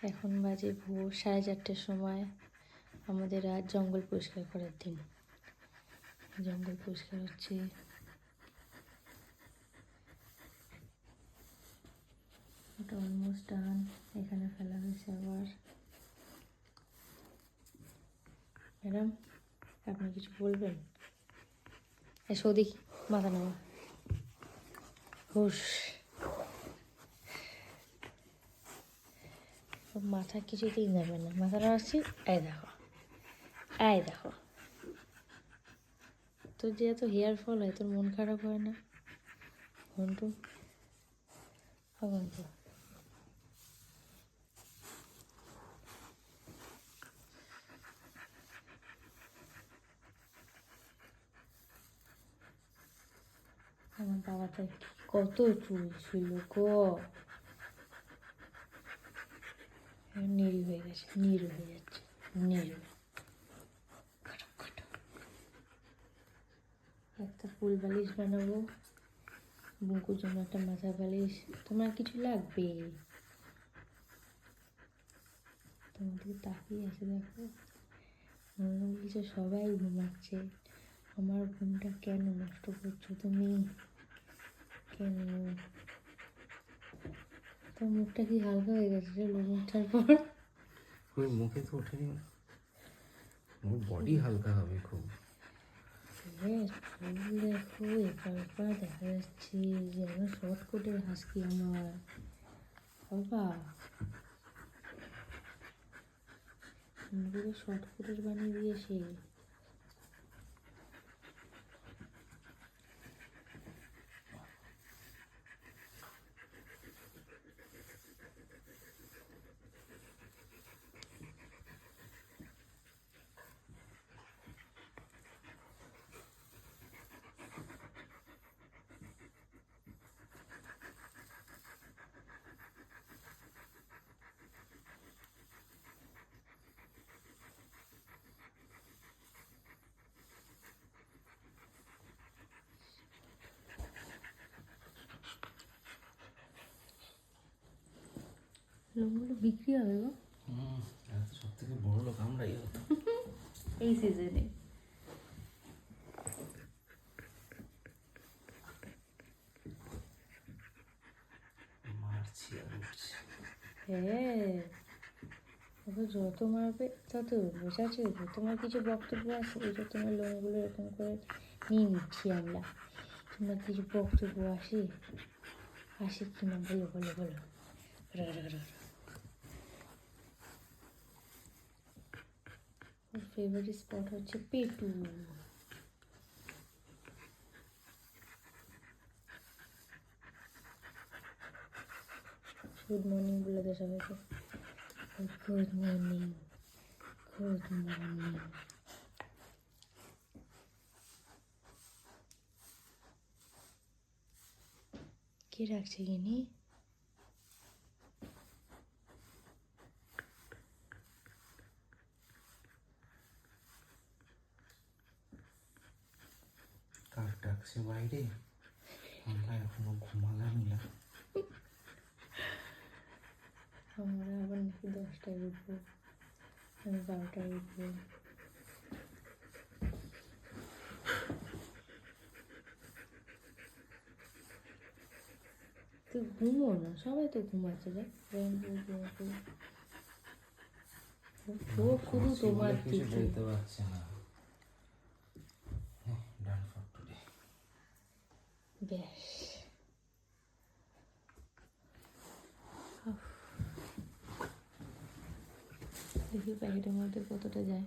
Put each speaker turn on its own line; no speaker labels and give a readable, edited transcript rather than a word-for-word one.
এখন বাজে ভোর 4:30টার সময়। আমাদের আজ জঙ্গল পরিষ্কার করার দিন। জঙ্গল পরিষ্কার হচ্ছে। এটা অলমোস্ট ডান। এখানে ফেলা হয়েছে আবার। ম্যাডাম, আপনি কিছু বলবেন? এসো দেখি, মাথা নেওয়া হুশ। মাথা কিছুতেই নেবে না, মাথা নাড়াচ্ছি। এই দেখো, এই দেখো, তোর যে এত হেয়ার ফল হয়, তোর মন খারাপ হয় না? ঘন্টু, ঘন্টু, আমার বাবাটা কত চুল ছিল গো, নিরু হয়ে গেছে, নিরু হয়ে যাচ্ছে, নিরু। একটা ফুল বালিশ বানাবো, বুকুর জন্য একটা মাথা বালিশ। তোমার কিছু লাগবে? তোমাদের তাকিয়ে আছে দেখো, মনে বলছে সবাই ঘুমাচ্ছে, আমার ঘুমটা কেন নষ্ট করছো তুমি? কেন? তোর মুখটা কি হালকা হয়ে গেছে রে লোম ওঠার পর?
ওই মুখে তো ওঠেনি, ওর বডি হালকা হবে খুব।
ফুল দেখো, এপার ওপার দেখা যাচ্ছে, যেন শর্টকটের হাসকি আমার বাবা। মুখে শর্টকটের বানিয়ে দিয়েছে। লোমগুলো বিক্রি হবে গো
সব থেকে বড় লোক আমরাই হতো
এই সিজনে।
মারছি আর উঠছি।
হ্যাঁ, ওকে যত মারবে তত বোঝাচ্ছে। তোমার কিছু বক্তব্য আছে? এই যে তোমার লোমগুলো এরকম করে নিয়ে নিচ্ছি আমরা, তোমার কিছু বক্তব্য আসে? আসে কি না বলো বলো বলো। ওর ফেভারিট স্পট হচ্ছে পেটু। গুড মর্নিং বলে দে সবাইকে। Good morning, good morning. কে রাখছে গিনি?
কাক ডাকছে বাইরে, আমরা এখনো ঘুমালামই না।
আমরা আবার নাকি 10টায় উঠবো, আমি 12টায় উঠবো। তুই ঘুমো না, সবাই তো ঘুমাচ্ছে। দেখ ও শুধু তোমার
কিছু
দিকে।
বলতে পারছে না। Done for today.
ব্যাস, দেখি প্যাকেটের মধ্যে কতটা যায়।